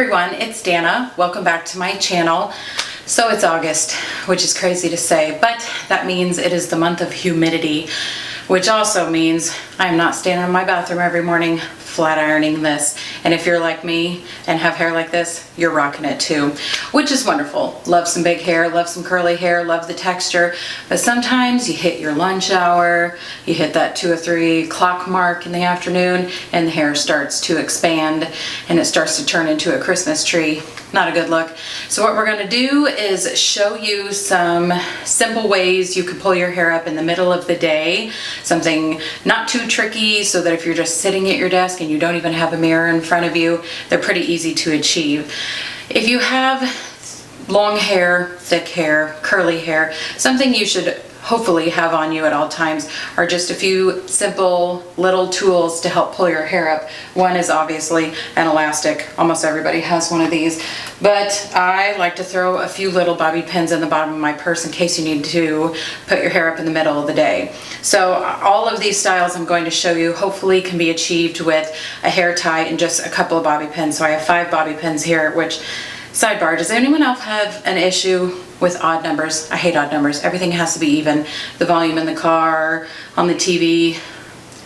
everyone, it's Dana. Welcome back to my channel. So it's August, which is crazy to say, but that means it is the month of humidity, which also means I'm not standing in my bathroom every morning flat ironing this. And if you're like me and have hair like this, you're rocking it too, which is wonderful. Love some big hair, love some curly hair, love the texture. But sometimes you hit your lunch hour, you hit that 2 or 3 o'clock mark in the afternoon, and the hair starts to expand and it starts to turn into a Christmas tree. Not a good look. So what we're gonna do is show you some simple ways you can pull your hair up in the middle of the day. Something not too tricky, so that if you're just sitting at your desk and you don't even have a mirror in front of you, they're pretty easy to achieve. If you have long hair, thick hair, curly hair, something you should hopefully have on you at all times are just a few simple little tools to help pull your hair up. One is obviously an elastic. Almost everybody has one of these, but I like to throw a few little bobby pins in the bottom of my purse in case you need to put your hair up in the middle of the day. So all of these styles I'm going to show you hopefully can be achieved with a hair tie and just a couple of bobby pins. So I have 5 bobby pins here, which, sidebar, does anyone else have an issue with odd numbers? I hate odd numbers. Everything has to be even. The volume in the car, on the TV.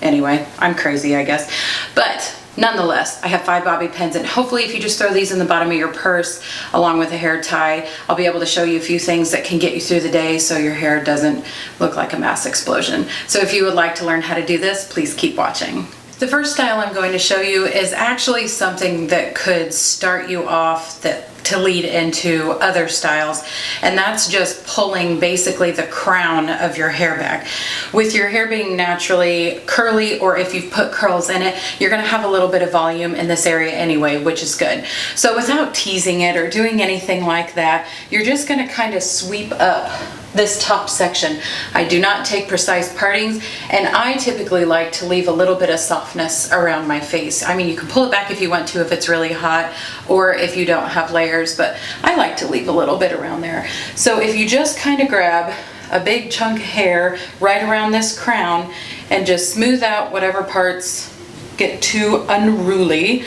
Anyway, I'm crazy, I guess. But nonetheless, I have 5 bobby pins, and hopefully if you just throw these in the bottom of your purse along with a hair tie, I'll be able to show you a few things that can get you through the day so your hair doesn't look like a mass explosion. So if you would like to learn how to do this, please keep watching. The first style I'm going to show you is actually something that could start you off to lead into other styles, and that's just pulling basically the crown of your hair back. With your hair being naturally curly, or if you've put curls in it, you're going to have a little bit of volume in this area anyway, which is good. So without teasing it or doing anything like that, you're just going to kind of sweep up this top section. I do not take precise partings, and I typically like to leave a little bit of softness around my face. I mean, you can pull it back if you want to, if it's really hot, or if you don't have layers, but I like to leave a little bit around there. So if you just kind of grab a big chunk of hair right around this crown and just smooth out whatever parts get too unruly,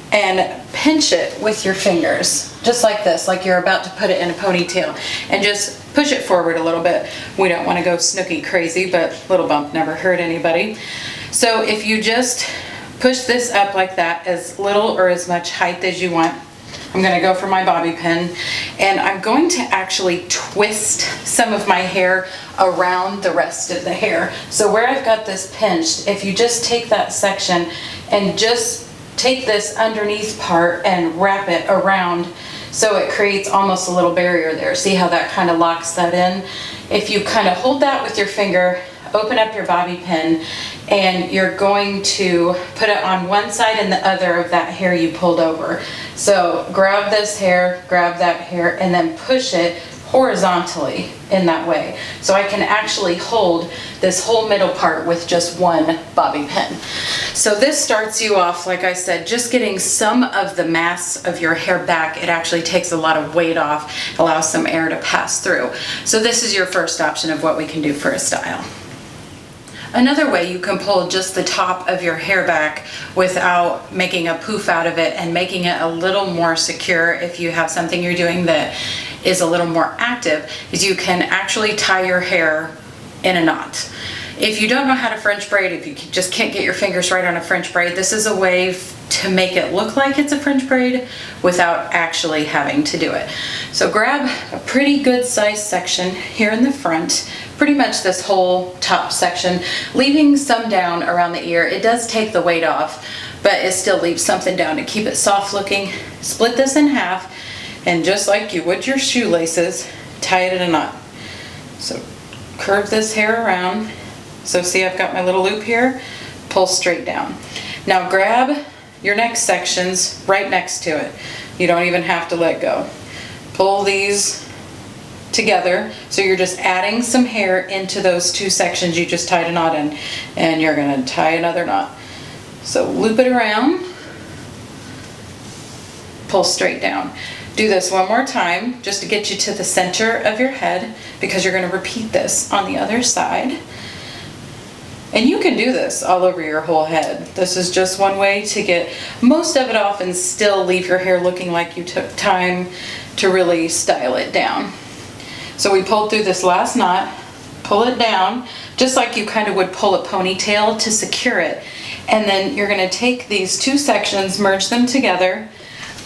and pinch it with your fingers, just like this, like you're about to put it in a ponytail, and just push it forward a little bit. We don't want to go snooky crazy, but little bump never hurt anybody. So if you just push this up like that, as little or as much height as you want, I'm going to go for my bobby pin, and I'm going to actually twist some of my hair around the rest of the hair. So where I've got this pinched, if you just take that section and just take this underneath part and wrap it around, so it creates almost a little barrier there. See how that kind of locks that in? If you kind of hold that with your finger, open up your bobby pin, and you're going to put it on one side and the other of that hair you pulled over. So grab this hair, grab that hair, and then push it horizontally in that way. So I can actually hold this whole middle part with just one bobby pin. So this starts you off, like I said, just getting some of the mass of your hair back. It actually takes a lot of weight off, allows some air to pass through. So this is your first option of what we can do for a style. Another way you can pull just the top of your hair back without making a poof out of it and making it a little more secure, if you have something you're doing that is a little more active, is you can actually tie your hair in a knot. If you don't know how to French braid, if you just can't get your fingers right on a French braid, this is a way to make it look like it's a French braid without actually having to do it. So grab a pretty good sized section here in the front, pretty much this whole top section, leaving some down around the ear. It does take the weight off, but it still leaves something down to keep it soft looking. Split this in half, and just like you would your shoelaces, tie it in a knot. So curve this hair around. So see, I've got my little loop here, pull straight down. Now grab your next sections right next to it. You don't even have to let go. Pull these together, so you're just adding some hair into those 2 sections you just tied a knot in, and you're going to tie another knot. So loop it around, pull straight down. Do this one more time just to get you to the center of your head, because you're going to repeat this on the other side. And you can do this all over your whole head. This is just one way to get most of it off and still leave your hair looking like you took time to really style it down. So we pulled through this last knot, pull it down, just like you kind of would pull a ponytail to secure it. And then you're gonna take these two sections, merge them together,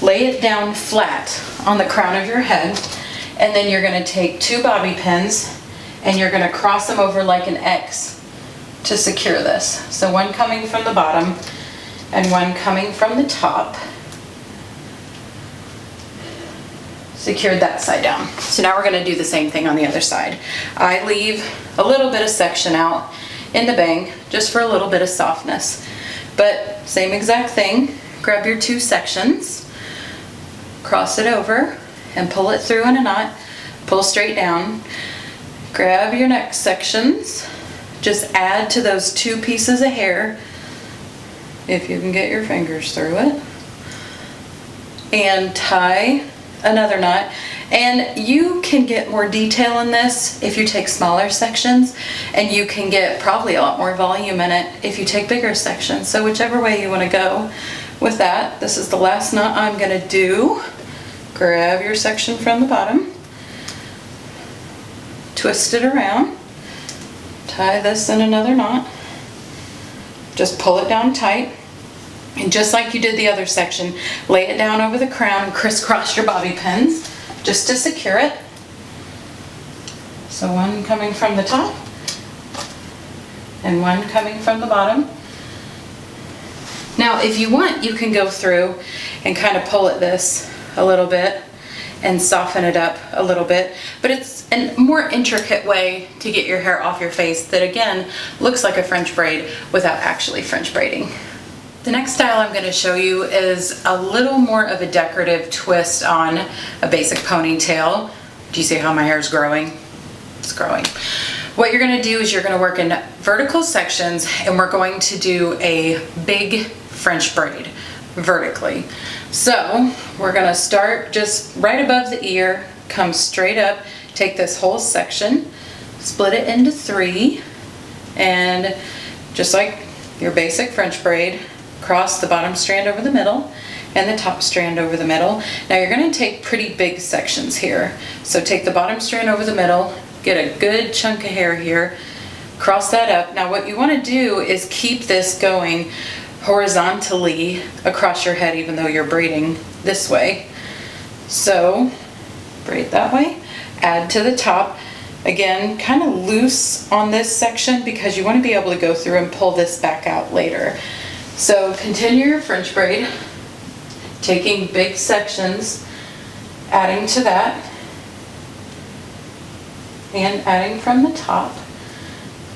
lay it down flat on the crown of your head, and then you're gonna take two bobby pins and you're gonna cross them over like an X to secure this. So one coming from the bottom and one coming from the top. Secured that side down. So now we're gonna do the same thing on the other side. I leave a little bit of section out in the bang just for a little bit of softness. But same exact thing, grab your two sections, cross it over and pull it through in a knot, pull straight down, grab your next sections, just add to those two pieces of hair, if you can get your fingers through it, and tie another knot. And you can get more detail in this if you take smaller sections, and you can get probably a lot more volume in it if you take bigger sections. So whichever way you want to go with that. This is the last knot I'm going to do. Grab your section from the bottom, twist it around, tie this in another knot, just pull it down tight, and just like you did the other section, lay it down over the crown and crisscross your bobby pins just to secure it. So one coming from the top and one coming from the bottom. Now if you want, you can go through and kind of pull at this a little bit and soften it up a little bit, but it's a more intricate way to get your hair off your face that again looks like a French braid without actually French braiding. The next style I'm going to show you is a little more of a decorative twist on a basic ponytail. Do you see how my hair is growing? It's growing. What you're going to do is you're going to work in vertical sections, and we're going to do a big French braid vertically. So we're going to start just right above the ear, come straight up, take this whole section, split it into three, and just like your basic French braid, cross the bottom strand over the middle and the top strand over the middle. Now you're going to take pretty big sections here. So take the bottom strand over the middle, get a good chunk of hair here, cross that up. Now what you want to do is keep this going horizontally across your head even though you're braiding this way. So braid that way, add to the top. Again, kind of loose on this section because you want to be able to go through and pull this back out later. So continue your French braid, taking big sections, adding to that, and adding from the top.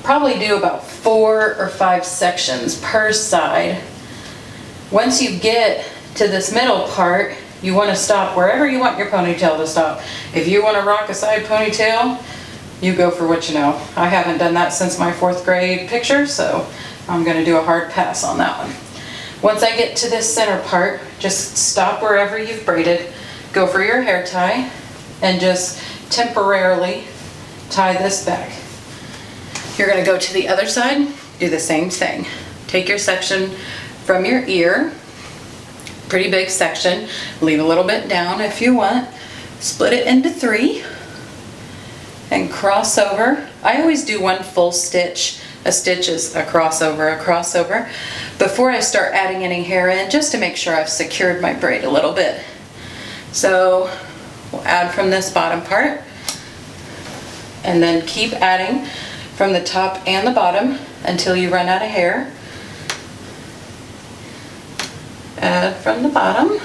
Probably do about 4 or 5 sections per side. Once you get to this middle part, you want to stop wherever you want your ponytail to stop. If you want to rock a side ponytail, you go for what you know. I haven't done that since my 4th grade picture, so I'm going to do a hard pass on that one. Once I get to this center part, just stop wherever you've braided, go for your hair tie, and just temporarily tie this back. You're going to go to the other side, do the same thing. Take your section from your ear, pretty big section, leave a little bit down if you want, split it into 3, and cross over. I always do one full stitch. A stitch is a crossover, before I start adding any hair in, just to make sure I've secured my braid a little bit. So we'll add from this bottom part, and then keep adding from the top and the bottom until you run out of hair. Add from the bottom.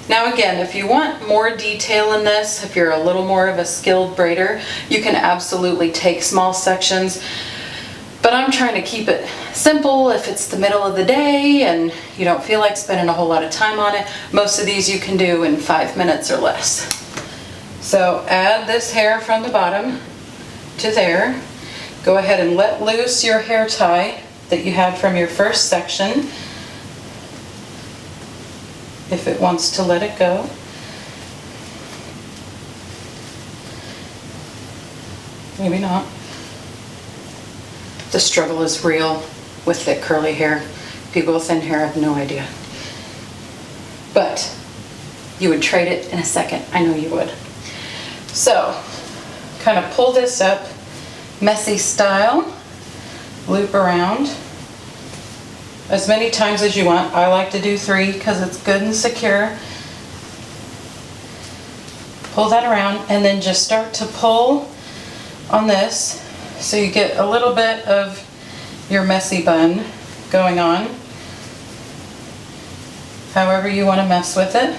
Now again, if you want more detail in this, if you're a little more of a skilled braider, you can absolutely take small sections. But I'm trying to keep it simple if it's the middle of the day and you don't feel like spending a whole lot of time on it. Most of these you can do in 5 minutes or less. So add this hair from the bottom to there. Go ahead and let loose your hair tie that you had from your first section, if it wants to let it go. Maybe not. The struggle is real with thick curly hair. People with thin hair have no idea. But you would trade it in a second. I know you would. So, kind of pull this up, messy style, loop around as many times as you want. I like to do 3 because it's good and secure. Pull that around and then just start to pull on this so you get a little bit of your messy bun going on. However you want to mess with it.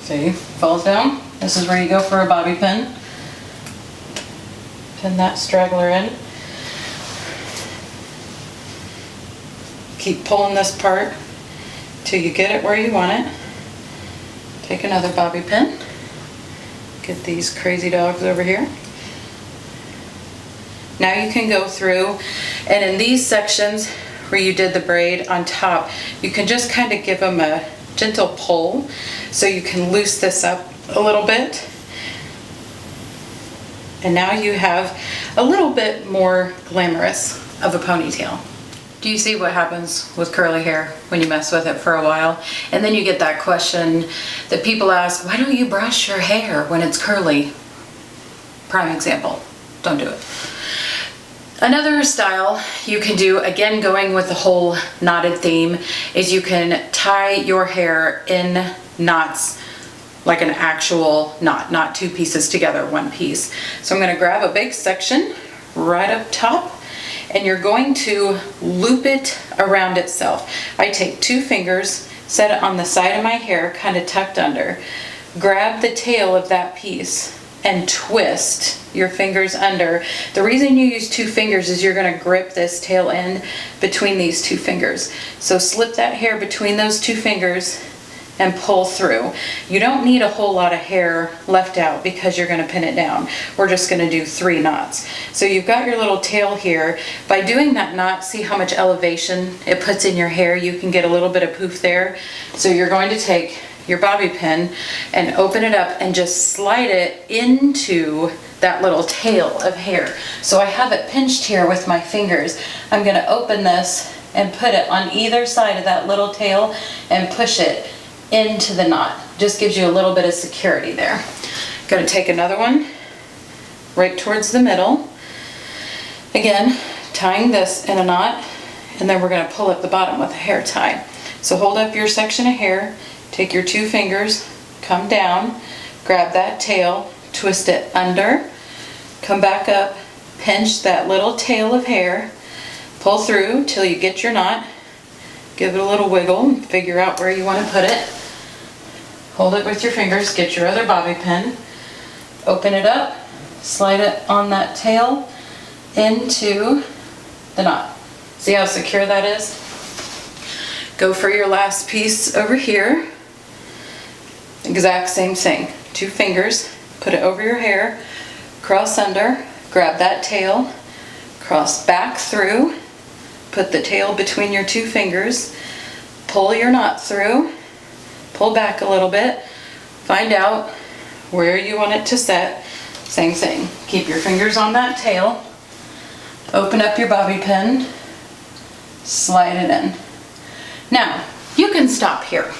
See, falls down. This is where you go for a bobby pin. Pin that straggler in. Keep pulling this part till you get it where you want it. Take another bobby pin. Get these crazy dogs over here. Now you can go through, and in these sections where you did the braid on top, you can just kind of give them a gentle pull so you can loose this up a little bit. And now you have a little bit more glamorous of a ponytail. Do you see what happens with curly hair when you mess with it for a while? And then you get that question that people ask, why don't you brush your hair when it's curly? Prime example, don't do it. Another style you can do, again going with the whole knotted theme, is you can tie your hair in knots like an actual knot, not 2 pieces together, 1 piece. So I'm going to grab a big section right up top, and you're going to loop it around itself. I take 2 fingers, set it on the side of my hair, kind of tucked under, grab the tail of that piece and twist your fingers under. The reason you use 2 fingers is you're going to grip this tail end between these 2 fingers. So slip that hair between those 2 fingers and pull through. You don't need a whole lot of hair left out because you're going to pin it down. We're just going to do 3 knots. So you've got your little tail here. By doing that knot, see how much elevation it puts in your hair? You can get a little bit of poof there. So you're going to take your bobby pin and open it up and just slide it into that little tail of hair. So I have it pinched here with my fingers. I'm going to open this and put it on either side of that little tail and push it into the knot. Just gives you a little bit of security there. Going to take another one right towards the middle. Again, tying this in a knot, and then we're going to pull up the bottom with a hair tie. So hold up your section of hair, take your 2 fingers, come down, grab that tail, twist it under, come back up, pinch that little tail of hair, pull through till you get your knot, give it a little wiggle, and figure out where you want to put it. Hold it with your fingers, get your other bobby pin, open it up, slide it on that tail into the knot. See how secure that is? Go for your last piece over here. Exact same thing. 2 fingers, put it over your hair, cross under, grab that tail, cross back through, put the tail between your 2 fingers, pull your knot through, pull back a little bit, find out where you want it to set. Same thing. Keep your fingers on that tail, open up your bobby pin, slide it in. Now, you can stop here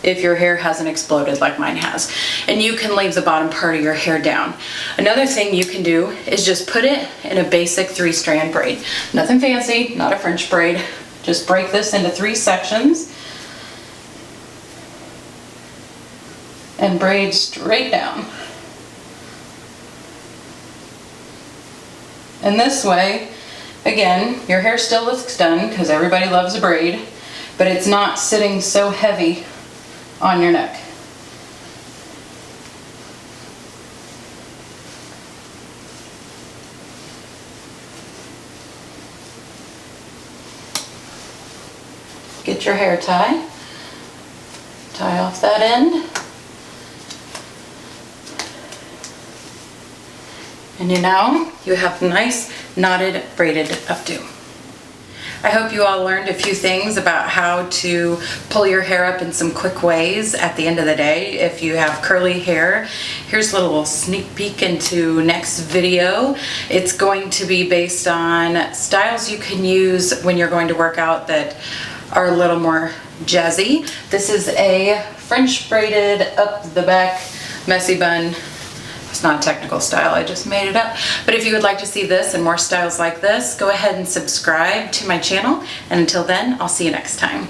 if your hair hasn't exploded like mine has, and you can leave the bottom part of your hair down. Another thing you can do is just put it in a basic 3-strand braid. Nothing fancy, not a French braid. Just break this into 3 sections and braid straight down. And this way, again, your hair still looks done because everybody loves a braid, but it's not sitting so heavy on your neck. Get your hair tie. Tie off that end. And now you have nice knotted braided updo. I hope you all learned a few things about how to pull your hair up in some quick ways at the end of the day if you have curly hair. Here's a little sneak peek into next video. It's going to be based on styles you can use when you're going to work out that are a little more jazzy. This is a French braided up the back messy bun. It's not a technical style, I just made it up. But if you would like to see this and more styles like this, go ahead and subscribe to my channel. And until then, I'll see you next time.